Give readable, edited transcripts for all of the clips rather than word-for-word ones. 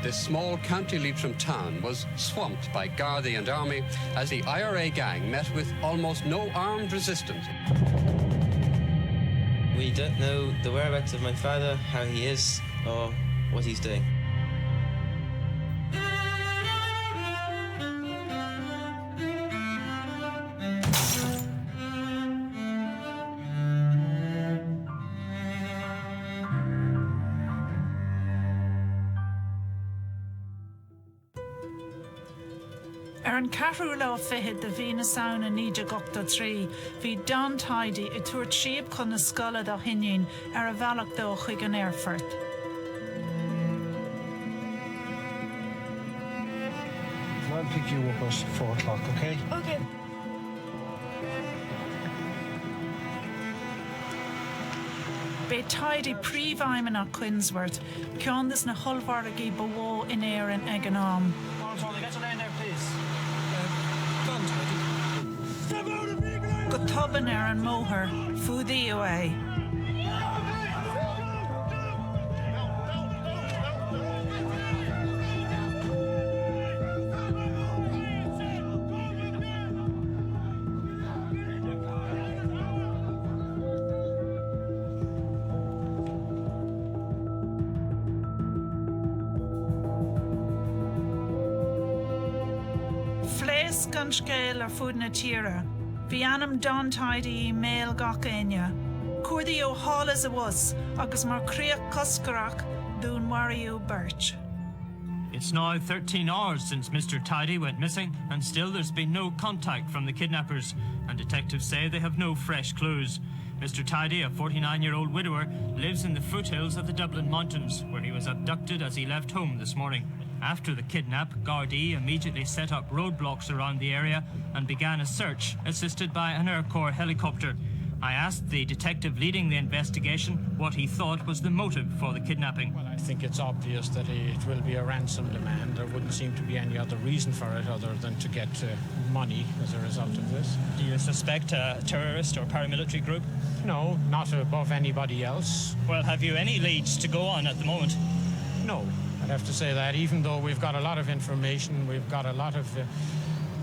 this small County Leitrim town was swamped by Garda and Army as the IRA gang met with almost no armed resistance. We don't know the whereabouts of my father, how he is, or what he's doing. An carú lá fithe de bhí na saona níide gachta trí, bhí Don Tidey I tuairt siab chun na scoile do hiniún ar a bhealach dó chuig an airfort. I'll pick you up at 4 o'clock, okay? Okay. Bé Tidey príomhhaimena Quinsworth, ceandas na holbhargaí bhó in éireann ag an am. Charlie, get your name there, please. Don Tidey. Step out of me, go tuban ar an móthir, fúdaí away. Gan scéil ar Poilin Ni Chiarain. Bhí anam Don Tidey mail gach aine. Cuirdaí ó hálas a was, agus mar críoch coscarach dún Mario Birch. It's now 13 hours since Mr. Tidey went missing, and still there's been no contact from the kidnappers, and detectives say they have no fresh clues. Mr. Tidey, a 49-year-old widower, lives in the foothills of the Dublin mountains, where he was abducted as he left home this morning. After the kidnap, Gardaí immediately set up roadblocks around the area and began a search, assisted by an Air Corps helicopter. I asked the detective leading the investigation what he thought was the motive for the kidnapping. Well, I think it's obvious that it will be a ransom demand. There wouldn't seem to be any other reason for it other than to get money as a result of this. Do you suspect a terrorist or paramilitary group? No, not above anybody else. Well, have you any leads to go on at the moment? No. I'd have to say that, even though we've got a lot of information, we've got a lot of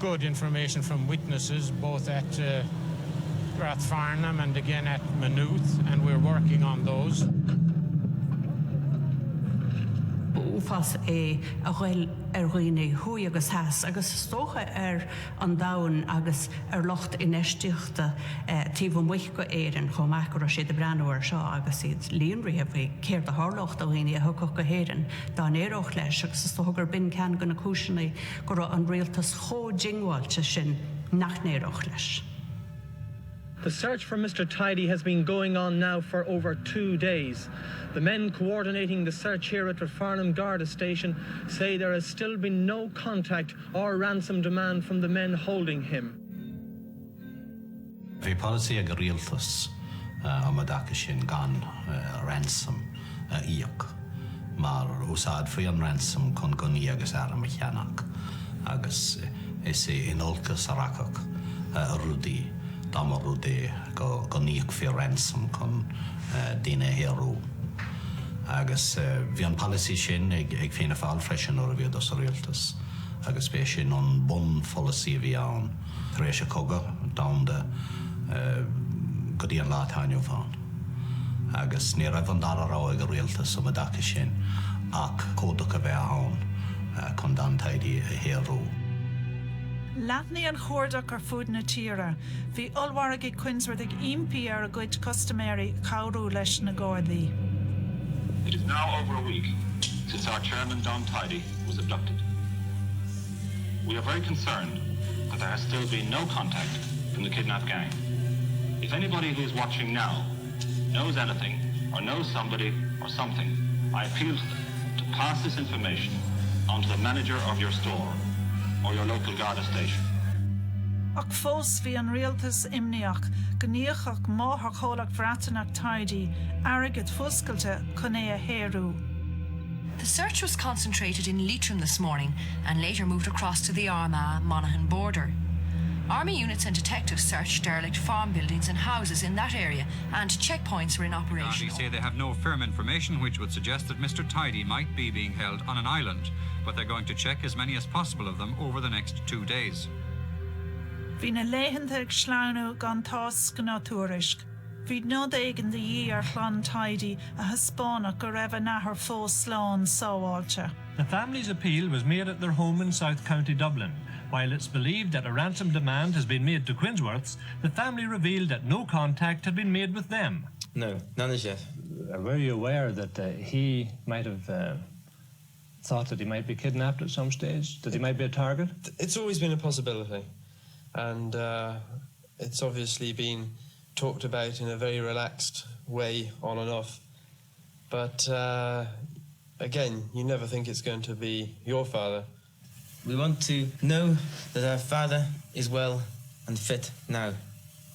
good information from witnesses, both at Rathfarnham and again at Maynooth, and we're working on those. Úfas a bhfuil roiine hui agus has agus stocha an daun agus locht inéisteachta tíomh muich go éireann chomachar sé de breanúir seo agus iad líonraí a bhí céir de hálacht a bhaoine a thugach go héireann dá éireach leis agus stochagur bin cean go na cúiseanna go raibh an rialtas chó dingháilte sin nach éireach leis. The search for Mr. Tidey has been going on now for over 2 days. The men coordinating the search here at Rathfarnham Garda Station say there has still been no contact or ransom demand from the men holding him. The policy ag rialtas amadaka sin gan ransom iach. Mar usad fi an ransom con goni agus aram chianach agus is inolca sarakach rudi. Damarúdi go níoch fi ransom con dine héarú. Agus bhí an policy sin ag féna fáil freisin or a bhí dos a rialtas. Agus bé sin an bun policy bhí an rééis a coga down de go dtí an lá tainniú fáin. Agus ní raibh an dara rá ag a rialtas am a daca sin ach códach a bheith ann con Don Tidey a héarú. Latní an chórdach ar Poilin Ni Chiarain, bhí olmhargaí Quinsworth ag impi ar a gcuid customary cabhrú leis na Gardaí. It is now over a week since our chairman Don Tidey was abducted. We are very concerned that there has still been no contact from the kidnap gang. If anybody who is watching now knows anything or knows somebody or something, I appeal to them to pass this information on to the manager of your store or your local Garda station. Ach fós bhí an rialtas imneach go níochach máthach chomhlach bhreatanach Tidey airgid fuscailte chun é a héarú. The search was concentrated in Leitrim this morning and later moved across to the Armagh-Monaghan border. Army units and detectives searched derelict farm buildings and houses in that area, and checkpoints were in operation. They say they have no firm information which would suggest that Mr. Tidey might be being held on an island, but they're going to check as many as possible of them over the next 2 days. Bhí na léhananta ag sláánú gan tás go nátuairisc. Bhí nód éigean de dhí ar Don Tidey a hispánach go raibh nahar fós slán sábháilte. The family's appeal was made at their home in South County Dublin. While it's believed that a ransom demand has been made to Quinsworths, the family revealed that no contact had been made with them. No, none as yet. Were you aware that he might have thought that he might be kidnapped at some stage? That he might be a target? It's always been a possibility. And it's obviously been talked about in a very relaxed way on and off. But again, you never think it's going to be your father. We want to know that our father is well and fit now.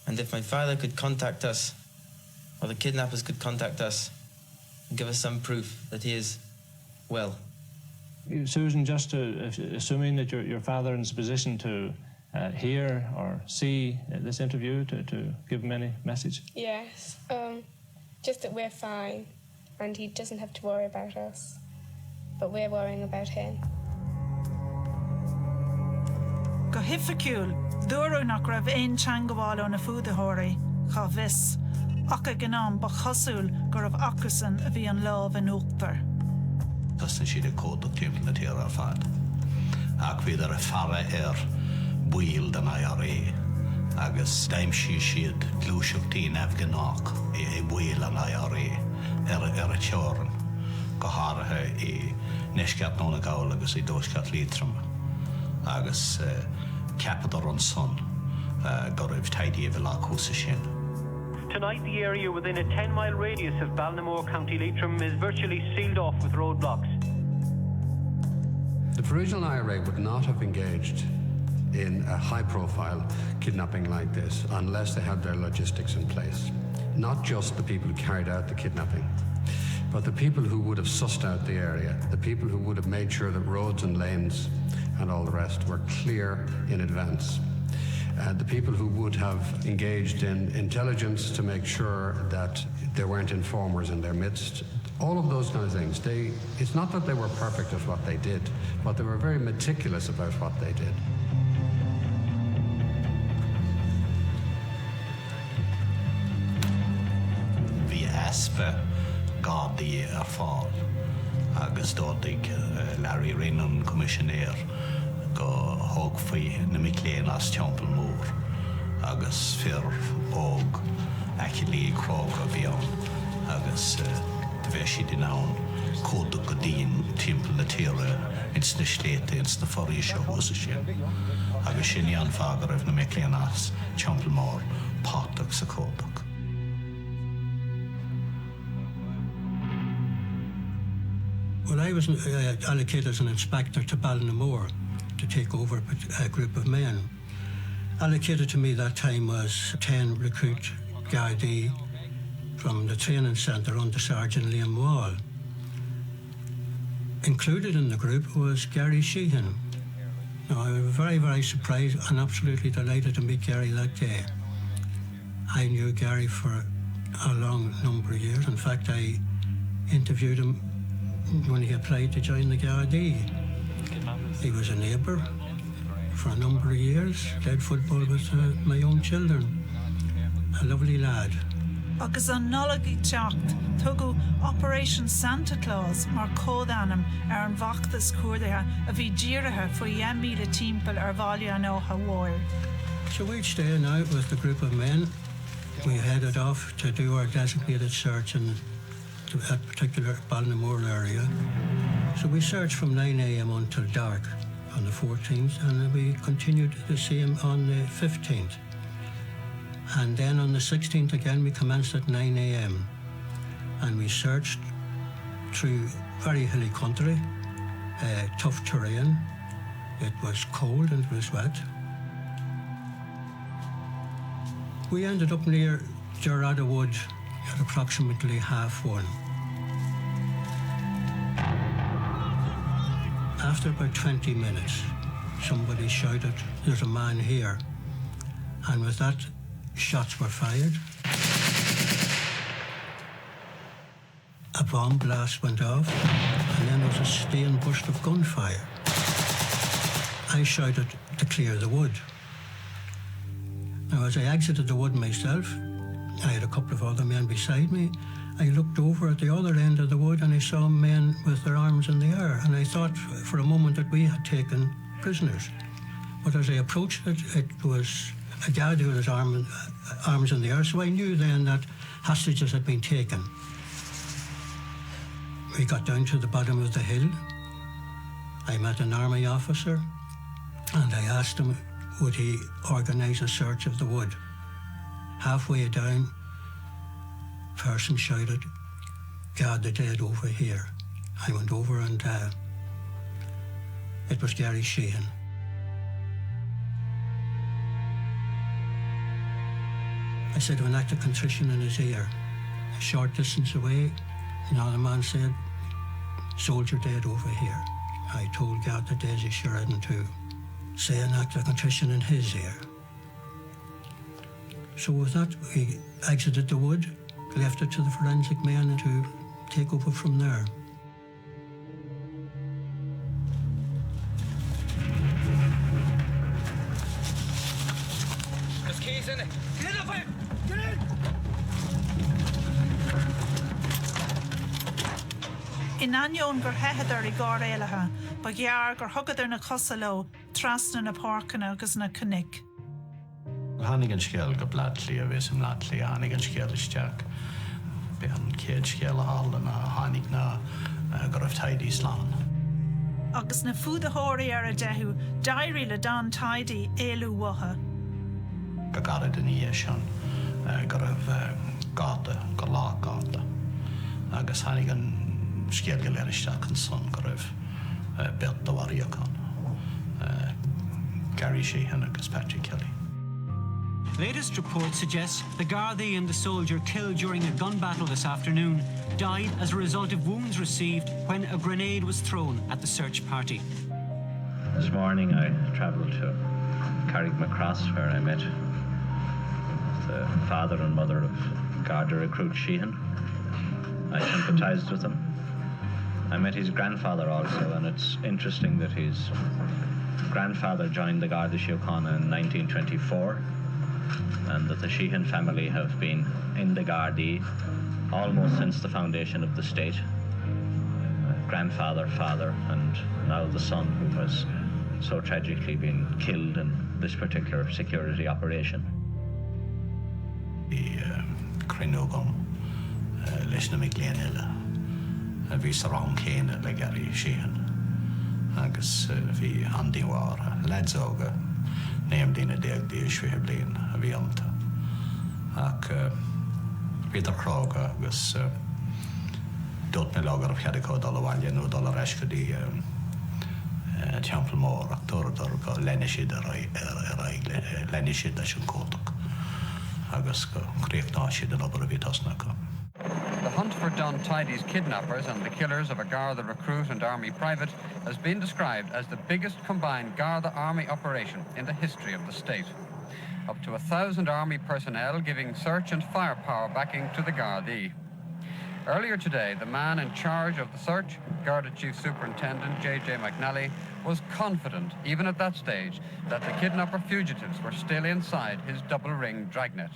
And if my father could contact us, or the kidnappers could contact us, and give us some proof that he is well. Susan, just assuming that your father is in a position to hear or see this interview, to give him any message? Yes, just that we're fine and he doesn't have to worry about us, but we're worrying about him. Go hificúil, dúrú nach raibh aon teangaháil ó na fúdathirí, chá bhis, ach a gnám ba chosúil go raibh acusan a bhí an lámh an uachtar. Tas na siad a códach timp na tíar ar fad. Ac fydd ar y fara buil dan IRA. Agus daimsí siad glúiseach tí nefganách I buil an IRA ar a teoran. Go háirithe I neisceat nóna gáil agus I dóisceat lítram. Agus ceapadar an son go raibh Tidey a bhilá cúsa sin. Tonight, the area within a 10-mile radius of Ballinamore, County Leitrim is virtually sealed off with roadblocks. The Provisional IRA would not have engaged in a high-profile kidnapping like this unless they had their logistics in place. Not just the people who carried out the kidnapping, but the people who would have sussed out the area, the people who would have made sure that roads and lanes and all the rest were clear in advance. The people who would have engaged in intelligence to make sure that there weren't informers in their midst. All of those kind of things. It's not that they were perfect at what they did, but they were very meticulous about what they did. Bhí aspa Garda Ar Lar agus dóigh Larry Rinnan commissionéir go thóg faoi na Michléana as teampall mór agus fir óg acilí crógra bhí ann agus de bheith siad in ann códach go dtíon timpeall na tíre ins na sléite ins na forí seo thusa sin agus sin an fágar raibh na Michléana as teampall mór pátach sa códach. Well, I was allocated as an inspector to Ballinamore to take over a group of men. Allocated to me that time was 10 recruit Gardaí from the training centre under Sergeant Liam Wall. Included in the group was Gary Sheehan. Now, I was very, very surprised and absolutely delighted to meet Gary that day. I knew Gary for a long number of years. In fact, I interviewed him when he applied to join the Gardaí. He was a neighbour for a number of years, played football with my own children. A lovely lad. Agus an nolagaí teacht tugadh Operation Santa Claus mar códanam ar an bhachtas cuardaithe a bhí dírithe faoi 1,000 timpeall ar bhaile an ótha mhóir. So each day now with the group of men, we headed off to do our designated search in that particular Ballinamore area. So we searched from 9 a.m. until dark on the 14th, and we continued the same on the 15th. And then on the 16th again, we commenced at 9 a.m. and we searched through very hilly country, tough terrain. It was cold and it was wet. We ended up near Gerrada Wood at approximately 1:30. After about 20 minutes, somebody shouted, "There's a man here." And with that, shots were fired. A bomb blast went off, and then there was a stale burst of gunfire. I shouted to clear the wood. Now, as I exited the wood myself, I had a couple of other men beside me. I looked over at the other end of the wood and I saw men with their arms in the air, and I thought for a moment that we had taken prisoners. But as I approached it, it was a guard who had his arms in the air, so I knew then that hostages had been taken. We got down to the bottom of the hill. I met an army officer and I asked him would he organise a search of the wood. Halfway down, a person shouted, "Guard the dead over here." I went over and it was Gary Sheehan. I said an act of contrition in his ear. A short distance away, another man said, "Soldier dead over here." I told Garda Ar Lar to say an act of contrition in his ear. So with that, we exited the wood, left it to the forensic men to take over from there. There's keys in it. Get in there! Get in! In anion gur hehadar I gar eileha, ba gear gur huggadar na cosalo, trasna na parkana agus na canic. Hannig an scéal go bladlí a bhís an bladlí, hannig an scéal isteach. Be an céad scéal a hála na hannig na Garda Tidey slán. Agus na fúdahóirí ar a dehu, dairi le Don Tidey élu watha. Go garad in í sin, Garda go lá Garda. Agus hannig an scéal go léir isteach an son Garda bet do waríochán. Gary Sheehan agus Patrick Kelly. Latest report suggests the Gardaí and the soldier killed during a gun battle this afternoon died as a result of wounds received when a grenade was thrown at the search party. This morning I travelled to Carrickmacross where I met the father and mother of Garda recruit Sheehan. I sympathised with him. I met his grandfather also, and it's interesting that his grandfather joined the Garda Síochána in 1924, and that the Sheehan family have been in the Gardaí almost since the foundation of the state. Grandfather, father, and now the son who has so tragically been killed in this particular security operation. The Crinogum, Lishna McLeanilla, vi sarang Kane le Gary Sheehan. Agus vi Andy war ledzoga named in a deg di Schweblin a vi amta. Ac Peter Krog agus dot me lagar of Hediko Dolawalja no dollar eska di Temple Moor actor go lenishid lenishid da shunkotok. Agus go creek nashid an obra vitasnaka. The hunt for Don Tidey's kidnappers and the killers of a Garda recruit and army private has been described as the biggest combined Garda army operation in the history of the state. Up to 1,000 army personnel giving search and firepower backing to the Gardaí. Earlier today, the man in charge of the search, Garda Chief Superintendent J.J. McNally, was confident, even at that stage, that the kidnapper fugitives were still inside his double-ring dragnet.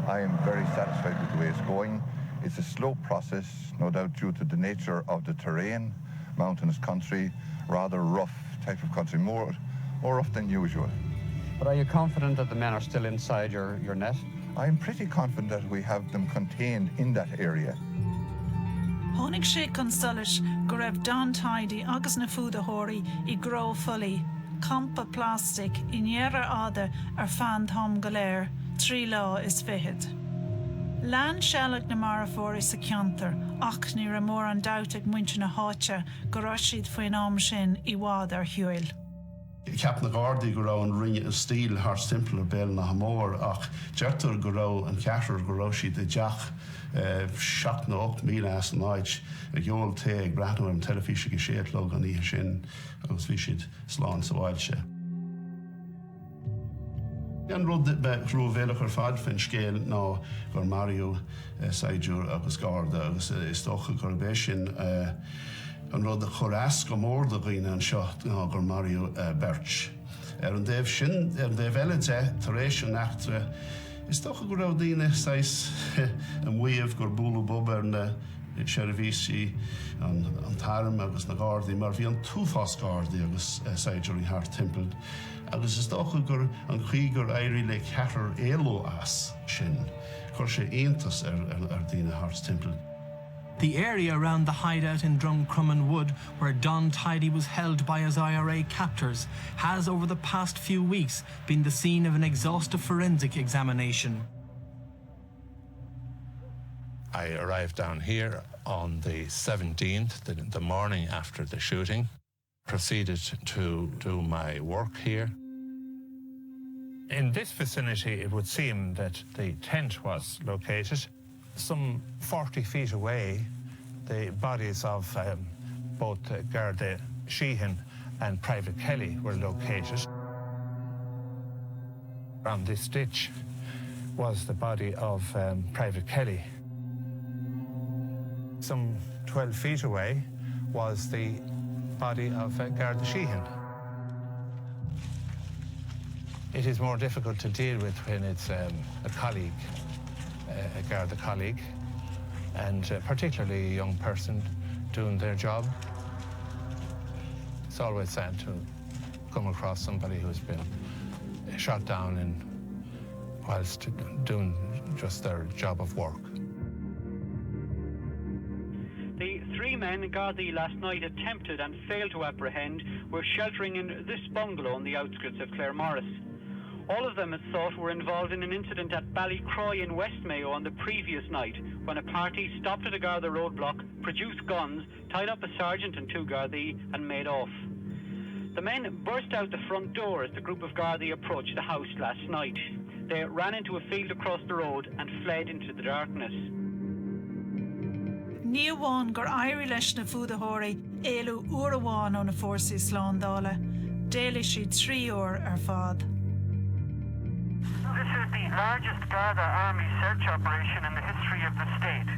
I am very satisfied with the way it's going. It's a slow process, no doubt due to the nature of the terrain, mountainous country, rather rough type of country, more rough than usual. But are you confident that the men are still inside your net? I'm pretty confident that we have them contained in that area. Honig sé consulis go raibh Don Tidey agus na fúdahóirí I gro fully, campa plastic I néara áda ar fan thom go léir, trí lá is fihid. Lán sealach na marafóri sa ceantar, ach ní ra mór an dautag muinte na háte go raisiad faoin am sin I bhád ar hiúil. Cap na Gardaí go raibh an rinne stíl thar simple ar béal na hamór ach deirtear go raibh an ceatar go raibh siad I deach 7,000 as an áid a gheol téag breathnú an telefíse go séadlóg an ihe sin agus bhí siad slán sa bhaid sé. An rud rú bhéach ar fad fin scéal ná gur Mario Saidú agus Garda agus is tócha gur bé sin an rud a chorás go mór do ghoine an seo ná gur Mario Birch. An déobh sin, an déobh eile tar éis an nachtra is tócha gur raibh daoine sais an mhuiamh gur búlú bob ar na Sherivísi an Tarm agus na Gardaí, mar bhí an túfás Gardaí agus Saidú í Hart Timple. Agus is tócha gur an chuigur éirí le ceatar éaló as sin, chuir sé aontas ar daoine Hart Timple. The area around the hideout in Drumcrumman Wood, where Don Tidey was held by his IRA captors, has over the past few weeks been the scene of an exhaustive forensic examination. I arrived down here on the 17th, the morning after the shooting. Proceeded to do my work here. In this vicinity, it would seem that the tent was located. Some 40 feet away, the bodies of both Garda Sheehan and Private Kelly were located. On this ditch was the body of Private Kelly. Some 12 feet away was the body of Garda Sheehan. It is more difficult to deal with when it's a colleague, a Garda colleague, and particularly a young person doing their job. It's always sad to come across somebody who's been shot down whilst doing just their job of work. The three men Gardaí last night attempted and failed to apprehend were sheltering in this bungalow on the outskirts of Claremorris. All of them, it's thought, were involved in an incident at Ballycroy in West Mayo on the previous night, when a party stopped at a Garda roadblock, produced guns, tied up a sergeant and two Gardaí, and made off. The men burst out the front door as the group of Gardaí approached the house last night. They ran into a field across the road and fled into the darkness. Níomháin gur éirí leis na fúdaitheoirí éalú uairháin ó na fórsaí slándála, déala siad 3 uair ar fad. This is the largest Garda Army search operation in the history of the state.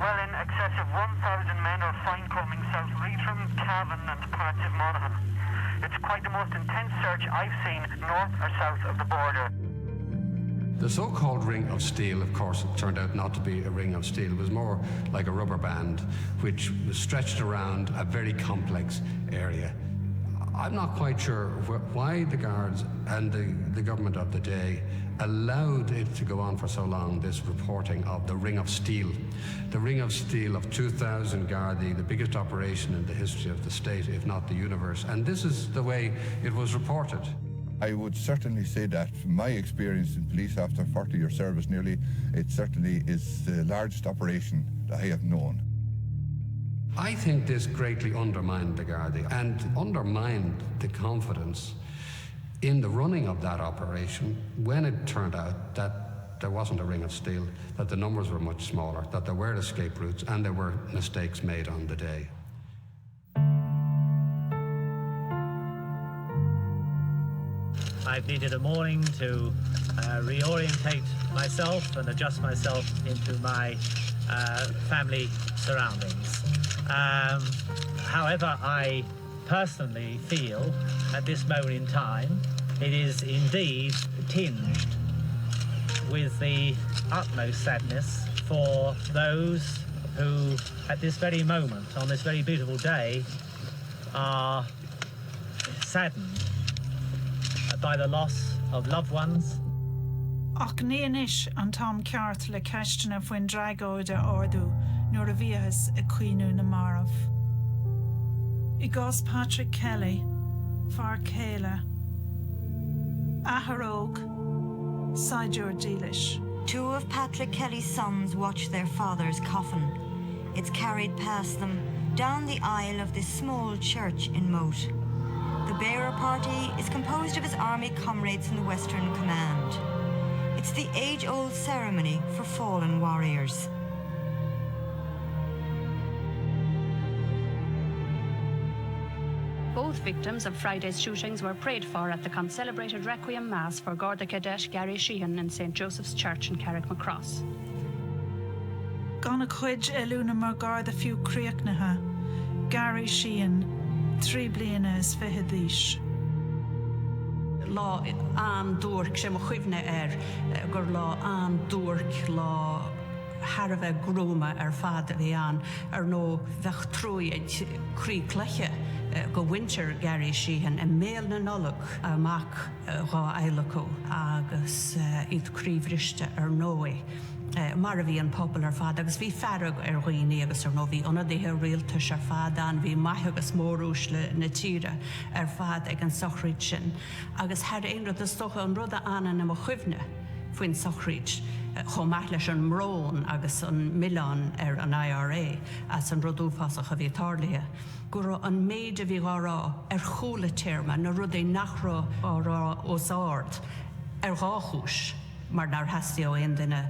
Well in excess of 1,000 men are fine-combing South Leitrim, Cavan and parts of Monaghan. It's quite the most intense search I've seen north or south of the border. The so-called ring of steel, of course, it turned out not to be a ring of steel. It was more like a rubber band, which was stretched around a very complex area. I'm not quite sure why the guards and the government of the day allowed it to go on for so long, this reporting of the ring of steel. The ring of steel of 2,000 Gardaí, the biggest operation in the history of the state, if not the universe. And this is the way it was reported. I would certainly say that from my experience in police after 40 years service nearly, it certainly is the largest operation that I have known. I think this greatly undermined the Gardaí and undermined the confidence in the running of that operation when it turned out that there wasn't a ring of steel, that the numbers were much smaller, that there were escape routes and there were mistakes made on the day. I've needed a morning to reorientate myself and adjust myself into my family surroundings. However, I personally feel at this moment in time it is indeed tinged with the utmost sadness for those who at this very moment, on this very beautiful day, are saddened by the loss of loved ones. Ach níonis an Tom ceart le ceistena faoin dreagóide ordú nuair a bhíothas a cuiinú na Marv. I gás Patrick Kelly, Far Céile, Aharóg, Saidúr Dílis. 2 of Patrick Kelly's sons watch their father's coffin. It's carried past them down the aisle of this small church in Moat. The bearer party is composed of his army comrades in the Western Command. It's the age-old ceremony for fallen warriors. Both victims of Friday's shootings were prayed for at the celebrated Requiem Mass for Garda Cadet Gary Sheehan in St. Joseph's Church in Carrickmacross. Gonna chuid elúna mar Garda fiú críochnaithe, Gary Sheehan, 3 bliana is fiche dhís. Lá an dúrc sé mo chuimhne gur lá an dúrc lá Harbheith grúma fad bhí an nó bheith trúid críclache go winter Gary Sheehan méal na nolog amach rá eileú agus iad críomhriste nóé. Mar a bhí an pobl fad agus bhí ferrag roioine agus nó bhí ionadaithe rialtas fad an bhí maith agus mórúsle na tíre fad ag an sochríd sin agus thar aon rud is stocha an rud anna na mo chuimhne faoin sochríd chomaith leis an mrón agus an Milán an IRA as an rudúfasach a bhí tarlaithe gur an méid a bhí gárá chúla téirme na rud é nachrá árá ósáard gáchúis mar nar heasí ó aon duine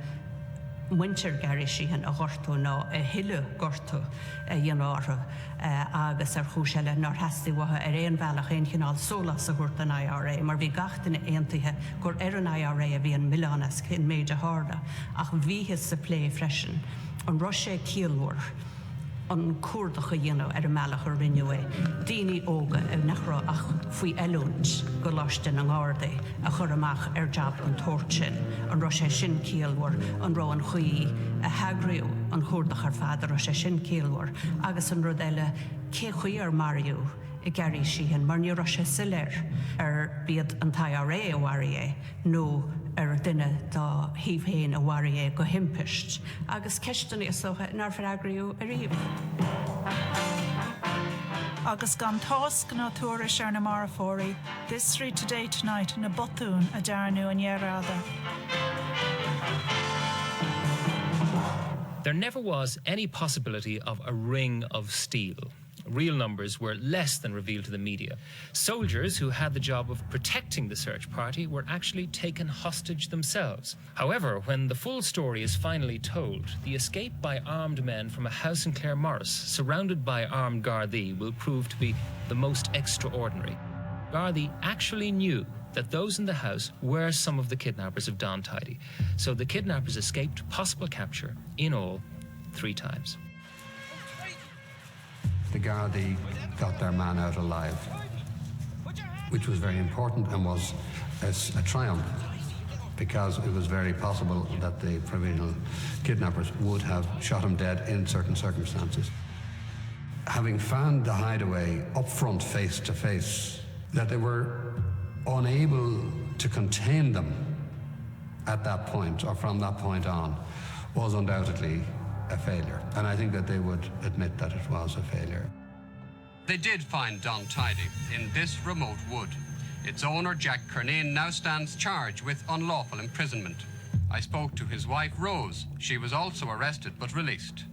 winter Gary Sheehan a ghortú ná a hiile gortú dionátha agus chúiseile nar heasí wathe éon bhealach éon chinál solas a chuirt an IRA mar bhí gachtainna aontaithe gur an IRA a bhí an Milánas cin méid a háda ach bhíhe sa plé freisin an Rosé cíalúir an cuardacha dhéanamh a mealach a rinneú daoine óga nachrá ach faoi eilúnt go láiste an gáda a chur amach jab an tóirt sin an rá sé sin cíalúir an rá an chuí a heagraíú an chuardach ar fad rá sé sin cíalúir agus an rud eile cé chuí ar Mariú I Gary Sheehan mar ní rá sé siléir bíad an IRA óhair nó duine dá híomhhéin óhair go himpeist agus ceistena is socha nar freagraíú a riomh. Agus gan tás gná tuairis ar na marafóí, this Street Today Tonight na botún a dearnú an Iarada. There never was any possibility of a ring of steel. Real numbers were less than revealed to the media. Soldiers who had the job of protecting the search party were actually taken hostage themselves. However, when the full story is finally told, the escape by armed men from a house in Claremorris, surrounded by armed Gardaí, will prove to be the most extraordinary. Gardaí actually knew that those in the house were some of the kidnappers of Don Tidey, so the kidnappers escaped possible capture in all 3 times. The Gardaí got their man out alive, which was very important and was a triumph, because it was very possible that the provisional kidnappers would have shot him dead in certain circumstances. Having found the hideaway up front, face to face, that they were unable to contain them at that point or from that point on was undoubtedly a failure, and I think that they would admit that it was a failure. They did find Don Tidey in this remote wood. Its owner, Jack Kernane, now stands charged with unlawful imprisonment. I spoke to his wife, Rose. She was also arrested but released.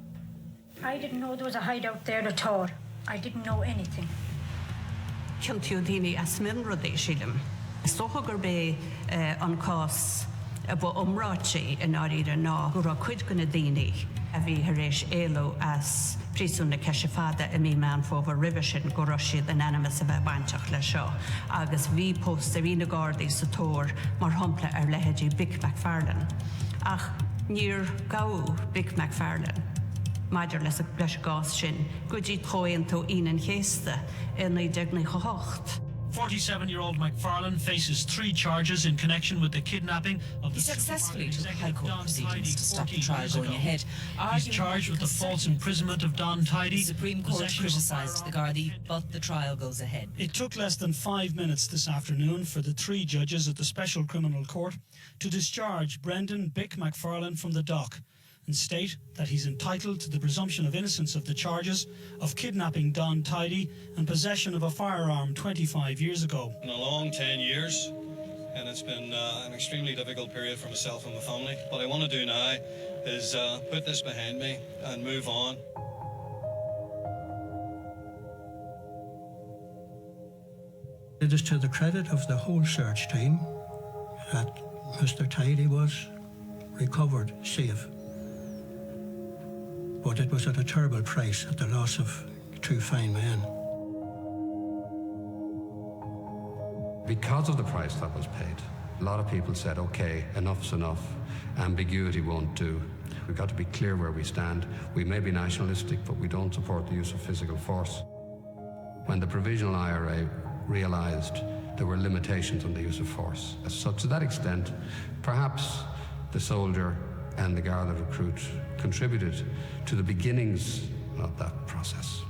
I didn't know there was a hideout there at all. I didn't know anything. Kiltiodini asmin rodé sílim. Stochagur be an cás bo umráchi in áíre ná gur a cuid gona daoine a bhí haréis éilú as prísúna ceisifada a mí man fóbhar river sin go siad an animas a bheith baintach le seo. Agus bhí post a bhí na Gardaí sa tóir mar thompla ar leheadí Bic McFarlane. Ach níor gaú Bic McFarlane. Maidir leis gás sin, go dtí tróin tó inan chéasta in 1998. 47-year-old McFarlane faces 3 charges in connection with the kidnapping of He successfully took High Court proceedings to stop the trial going ahead. He's charged with the false imprisonment of Don Tidey. The Supreme Court criticised the Gardaí, but the trial goes ahead. It took less than 5 minutes this afternoon for the 3 judges at the Special Criminal Court to discharge Brendan Bic McFarlane from the dock and state that he's entitled to the presumption of innocence of the charges of kidnapping Don Tidey and possession of a firearm 25 years ago. In a long 10 years, and it's been an extremely difficult period for myself and my family. What I want to do now is put this behind me and move on. It is to the credit of the whole search team that Mr. Tidey was recovered safe. But it was at a terrible price, at the loss of 2 fine men. Because of the price that was paid, a lot of people said, okay, enough's enough. Ambiguity won't do. We've got to be clear where we stand. We may be nationalistic, but we don't support the use of physical force. When the Provisional IRA realised there were limitations on the use of force, so to that extent, perhaps the soldier and the Garda recruit contributed to the beginnings of that process.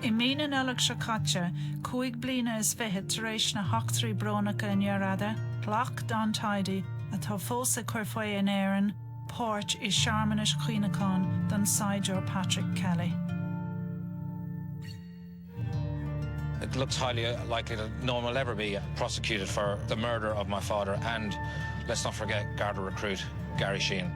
I mína eleg se caite, cúig blina is fithe tar éis na hochtarí brónacha in Iarada, Plach Don Tidey, atá fósa chuir faoi in Éireann, Port I Sharmanis Cuoinecán don Sidor Patrick Kelly. It looks highly likely that no one will ever be prosecuted for the murder of my father, and let's not forget Garda recruit Gary Sheehan.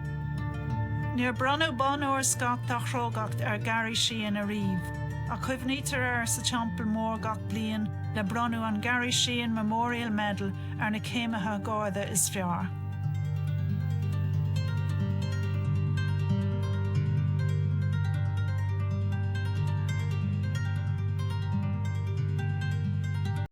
Níor bronnú bon óir scot dá chrógacht Gary Sheehan a riomh. A cuimhnítar sa teampall mór gach bliain le bronnú an Gary Sheehan Memorial Medal na céimethe Garda is fearr.